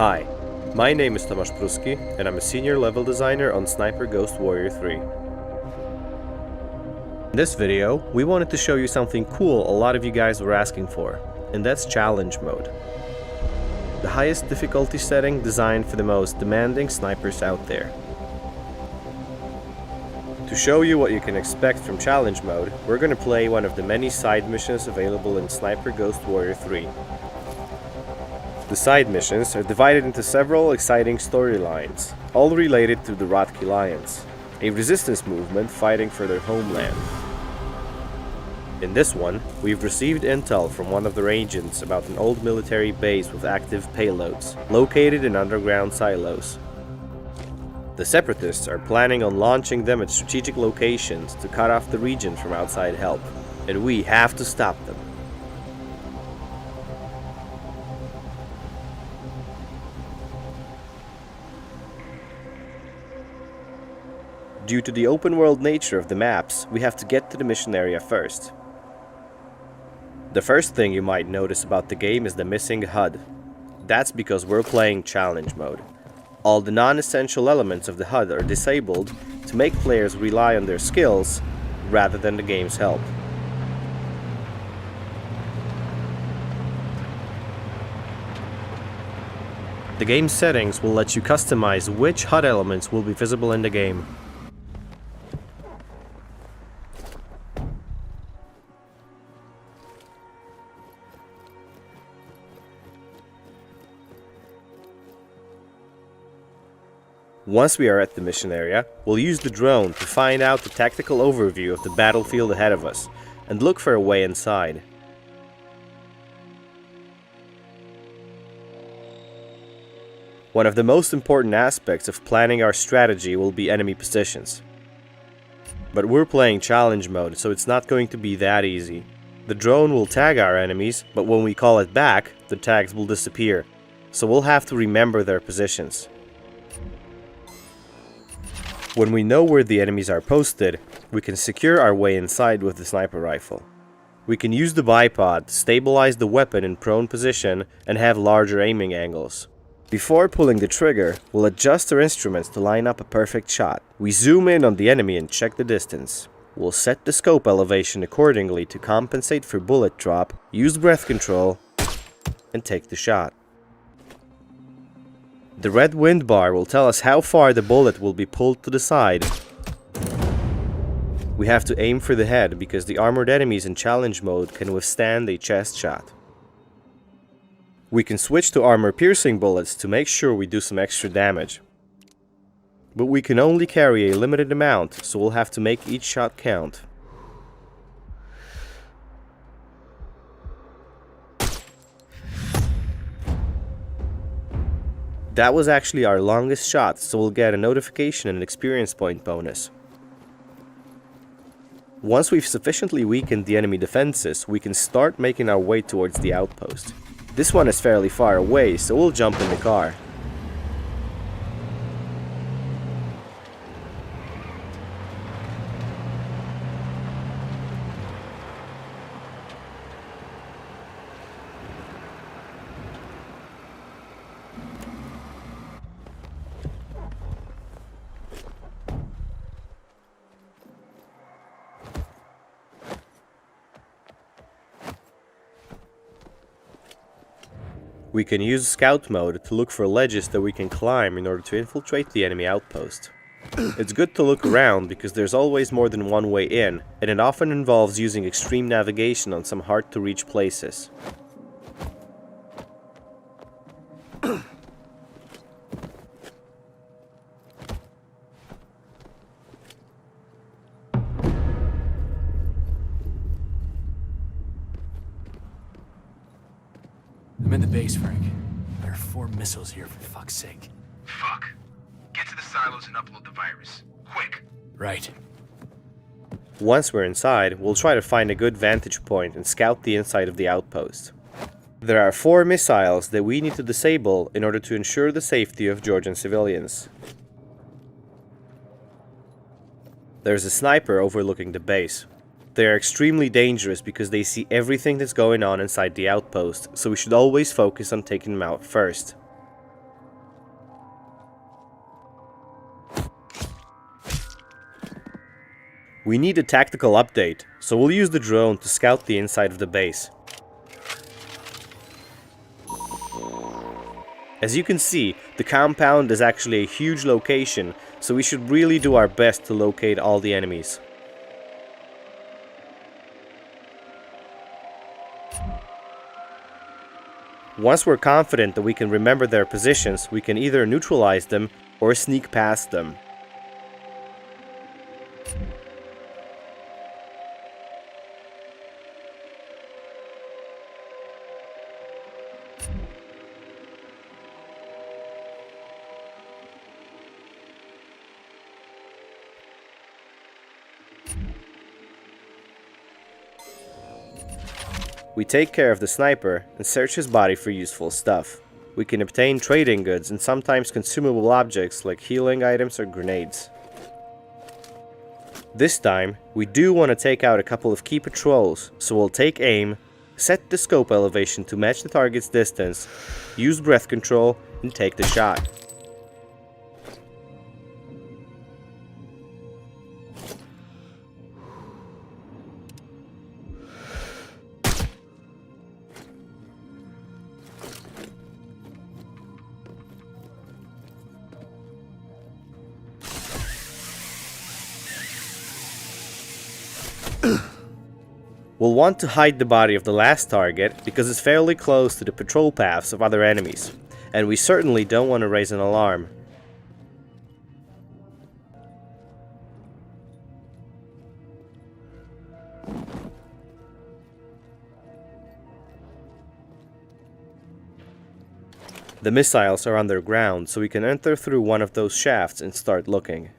Hi, my name is Tomasz Pruski and I'm a senior level designer on Sniper Ghost Warrior 3. In this video, we wanted to show you something cool a lot of you guys were asking for, and that's challenge mode. The highest difficulty setting designed for the most demanding snipers out there. To show you what you can expect from challenge mode, we're going to play one of the many side missions available in Sniper Ghost Warrior 3. The side missions are divided into several exciting storylines, all related to the Rotki Lions, a resistance movement fighting for their homeland. In this one, we've received intel from one of their agents about an old military base with active payloads, located in underground silos. The Separatists are planning on launching them at strategic locations to cut off the region from outside help, and we have to stop them. Due to the open world nature of the maps, we have to get to the mission area first. The first thing you might notice about the game is the missing HUD. That's because we're playing challenge mode. All the non-essential elements of the HUD are disabled to make players rely on their skills rather than the game's help. The game's settings will let you customize which HUD elements will be visible in the game. Once we are at the mission area, we'll use the drone to find out the tactical overview of the battlefield ahead of us, and look for a way inside. One of the most important aspects of planning our strategy will be enemy positions. But we're playing challenge mode, so it's not going to be that easy. The drone will tag our enemies, but when we call it back, the tags will disappear, so we'll have to remember their positions. When we know where the enemies are posted, we can secure our way inside with the sniper rifle. We can use the bipod to stabilize the weapon in prone position and have larger aiming angles. Before pulling the trigger, we'll adjust our instruments to line up a perfect shot. We zoom in on the enemy and check the distance. We'll set the scope elevation accordingly to compensate for bullet drop, use breath control, and take the shot. The red wind bar will tell us how far the bullet will be pulled to the side. We have to aim for the head because the armored enemies in challenge mode can withstand a chest shot. We can switch to armor-piercing bullets to make sure we do some extra damage. But we can only carry a limited amount, so we'll have to make each shot count. That was actually our longest shot, so we'll get a notification and an experience point bonus. Once we've sufficiently weakened the enemy defenses, we can start making our way towards the outpost. This one is fairly far away, so we'll jump in the car. We can use scout mode to look for ledges that we can climb in order to infiltrate the enemy outpost. It's good to look around because there's always more than one way in, and it often involves using extreme navigation on some hard to reach places. I'm in the base, Frank. There are 4 missiles here, for fuck's sake. Fuck. Get to the silos and upload the virus. Quick. Right. Once we're inside, we'll try to find a good vantage point and scout the inside of the outpost. There are 4 missiles that we need to disable in order to ensure the safety of Georgian civilians. There's a sniper overlooking the base. They are extremely dangerous because they see everything that's going on inside the outpost, so we should always focus on taking them out first. We need a tactical update, so we'll use the drone to scout the inside of the base. As you can see, the compound is actually a huge location, so we should really do our best to locate all the enemies. Once we're confident that we can remember their positions, we can either neutralize them or sneak past them. We take care of the sniper and search his body for useful stuff. We can obtain trading goods and sometimes consumable objects like healing items or grenades. This time, we do want to take out a couple of key patrols, so we'll take aim, set the scope elevation to match the target's distance, use breath control, and take the shot. We'll want to hide the body of the last target because it's fairly close to the patrol paths of other enemies, and we certainly don't want to raise an alarm. The missiles are underground, so we can enter through one of those shafts and start looking.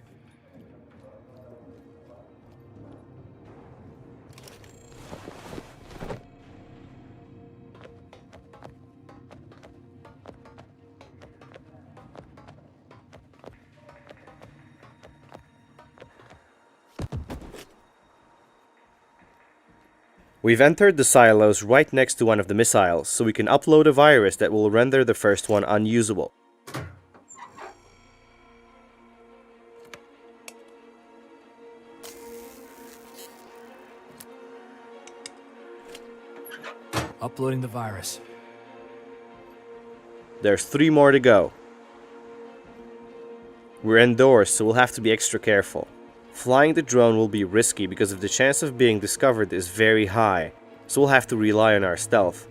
We've entered the silos right next to one of the missiles, so we can upload a virus that will render the first one unusable. Uploading the virus. There's 3 more to go. We're indoors, so we'll have to be extra careful. Flying the drone will be risky because the chance of being discovered is very high, so we'll have to rely on our stealth.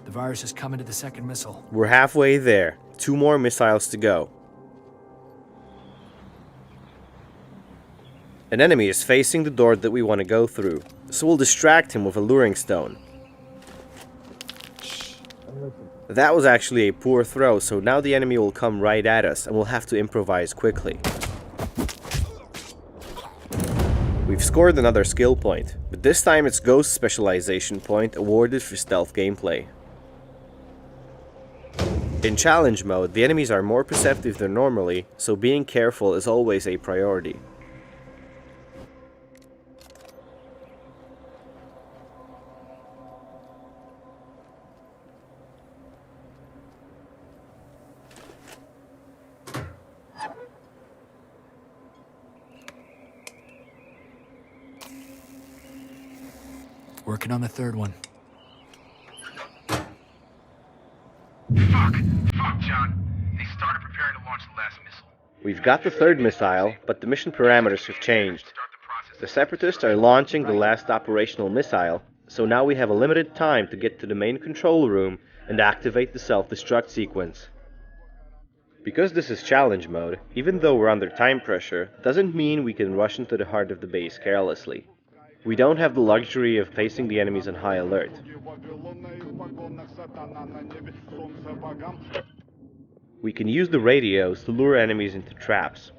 The virus is coming to the second missile. We're halfway there. 2 more missiles to go. An enemy is facing the door that we want to go through, so we'll distract him with a luring stone. That was actually a poor throw, so now the enemy will come right at us and we'll have to improvise quickly. We've scored another skill point, but this time it's Ghost Specialization point awarded for stealth gameplay. In challenge mode, the enemies are more perceptive than normally, so being careful is always a priority. Working on the third one. Fuck, John. They started preparing to launch the last missile. We've got the third missile, but the mission parameters have changed. The Separatists are launching the last operational missile, so now we have a limited time to get to the main control room and activate the self-destruct sequence. Because this is challenge mode, even though we're under time pressure, doesn't mean we can rush into the heart of the base carelessly. We don't have the luxury of placing the enemies on high alert. We can use the radios to lure enemies into traps.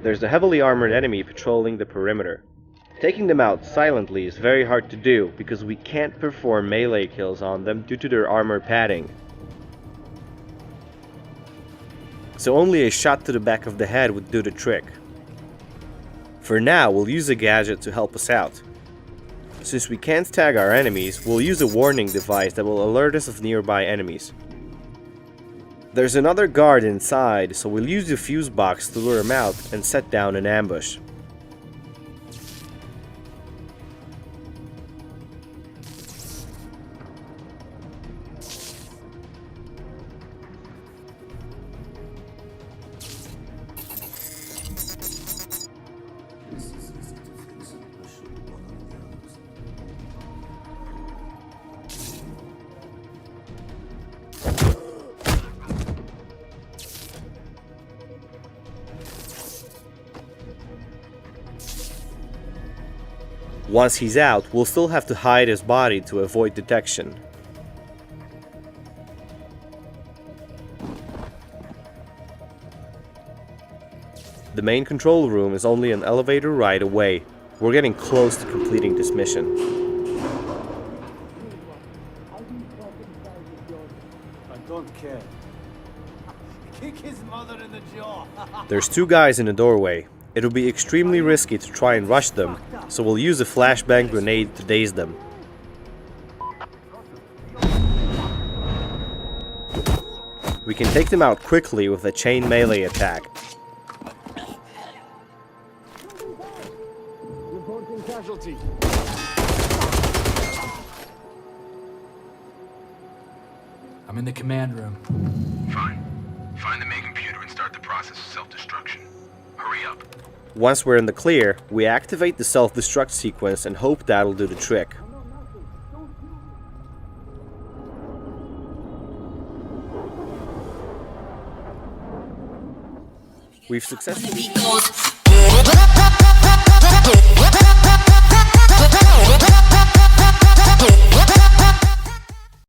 There's a heavily armored enemy patrolling the perimeter. Taking them out silently is very hard to do because we can't perform melee kills on them due to their armor padding. So only a shot to the back of the head would do the trick. For now, we'll use a gadget to help us out. Since we can't tag our enemies, we'll use a warning device that will alert us of nearby enemies. There's another guard inside, so we'll use the fuse box to lure him out and set down an ambush. Once he's out, we'll still have to hide his body to avoid detection. The main control room is only an elevator ride away. We're getting close to completing this mission. I don't care. Kick his mother in the jaw. There's two guys in the doorway. It would be extremely risky to try and rush them, so we'll use a flashbang grenade to daze them. We can take them out quickly with a chain melee attack. Reporting casualty. I'm in the command room. Fine. Find the main computer and start the process of self-destruction. Hurry up. Once we're in the clear, we activate the self-destruct sequence and hope that'll do the trick. We've successfully...